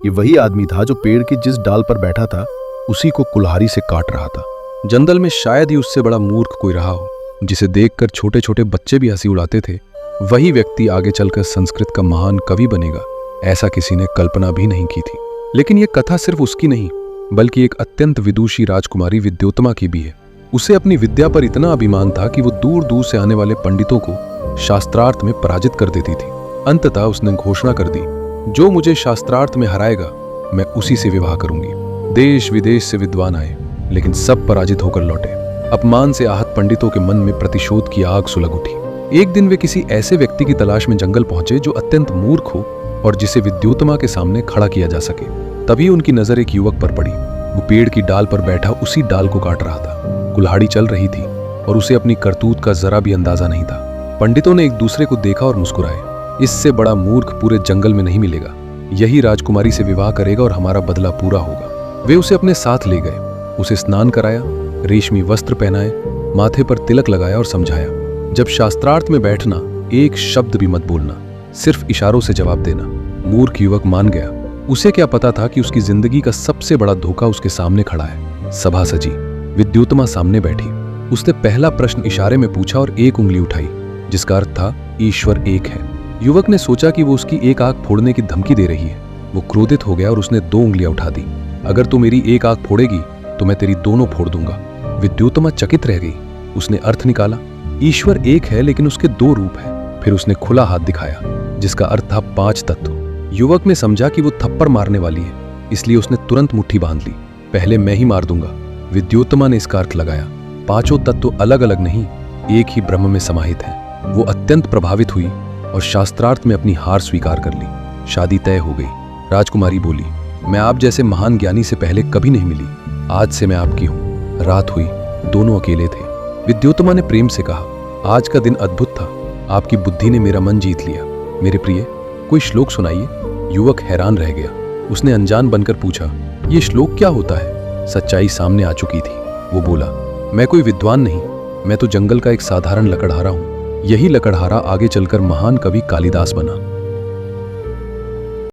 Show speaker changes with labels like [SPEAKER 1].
[SPEAKER 1] ये वही आदमी था जो पेड़ की जिस डाल पर बैठा था उसी को कुल्हाड़ी से काट रहा था। जंगल में शायद ही उससे बड़ा मूर्ख कोई रहा हो, जिसे देखकर छोटे छोटे बच्चे भी हंसी उड़ाते थे। वही व्यक्ति आगे चलकर संस्कृत का महान कवि बनेगा, ऐसा किसी ने कल्पना भी नहीं की थी। लेकिन यह कथा सिर्फ उसकी नहीं, बल्कि एक अत्यंत विदुषी राजकुमारी विद्योत्तमा की भी है। उसे अपनी विद्या पर इतना अभिमान था कि वो दूर दूर से आने वाले पंडितों को शास्त्रार्थ में पराजित कर देती थी। अंततः उसने घोषणा कर दी, जो मुझे शास्त्रार्थ में हराएगा मैं उसी से विवाह करूंगी। देश विदेश से विद्वान आए, लेकिन सब पराजित होकर लौटे। अपमान से आहत पंडितों के मन में प्रतिशोध की आग सुलग उठी। एक दिन वे किसी ऐसे व्यक्ति की तलाश में जंगल पहुंचे जो अत्यंत मूर्ख हो और जिसे विद्योत्तमा के सामने खड़ा किया जा सके। तभी उनकी नजर एक युवक पर पड़ी। वो पेड़ की डाल पर बैठा उसी डाल को काट रहा था। कुल्हाड़ी चल रही थी और उसे अपनी करतूत का जरा भी अंदाजा नहीं था। पंडितों ने एक दूसरे को देखा और मुस्कुराए। इससे बड़ा मूर्ख पूरे जंगल में नहीं मिलेगा। यही राजकुमारी से विवाह करेगा और हमारा बदला पूरा होगा। वे उसे अपने साथ ले गए, उसे स्नान कराया, रेशमी वस्त्र पहनाए, माथे पर तिलक लगाया और समझाया, जब शास्त्रार्थ में बैठना एक शब्द भी मत बोलना, सिर्फ इशारों से जवाब देना। मूर्ख युवक मान गया। उसे क्या पता था कि उसकी जिंदगी का सबसे बड़ा धोखा उसके सामने खड़ा है। सभा सजी, विद्योत्तमा सामने बैठी। उसने पहला प्रश्न इशारे में पूछा और एक उंगली उठाई, जिसका अर्थ था ईश्वर एक है। युवक ने सोचा कि वो उसकी एक आंख फोड़ने की धमकी दे रही है। वो क्रोधित हो गया और उसने 2 उंगलियां उठा दी। अगर तू मेरी एक आंख फोड़ेगी तो मैं तेरी दोनों फोड़ दूंगा। विद्योत्तमा चकित रह गई। उसने अर्थ निकाला, ईश्वर एक है लेकिन उसके 2 रूप हैं। फिर उसने खुला हाथ दिखाया, जिसका अर्थ था 5 तत्व। युवक ने समझा कि वो थप्पड़ मारने वाली है, इसलिए उसने तुरंत मुट्ठी बांध ली। पहले मैं ही मार दूंगा। विद्योत्तमा ने इसका अर्थ लगाया, 5 तत्व अलग अलग नहीं, एक ही ब्रह्म में समाहित हैं। वो अत्यंत प्रभावित हुई और शास्त्रार्थ में अपनी हार स्वीकार कर ली। शादी तय हो गई। राजकुमारी बोली, मैं आप जैसे महान ज्ञानी से पहले कभी नहीं मिली। आज से मैं आपकी हूं। रात हुई, दोनों अकेले थे। विद्योत्तमा ने प्रेम से कहा, आज का दिन अद्भुत था। आपकी बुद्धि ने मेरा मन जीत लिया। मेरे प्रिय, कोई श्लोक सुनाइए। युवक हैरान रह गया। उसने अनजान बनकर पूछा, ये श्लोक क्या होता है? सच्चाई सामने आ चुकी थी। वो बोला, मैं कोई विद्वान नहीं, मैं तो जंगल का एक साधारण लकड़हारा हूं। यही लकड़हारा आगे चलकर महान कवि कालिदास बना।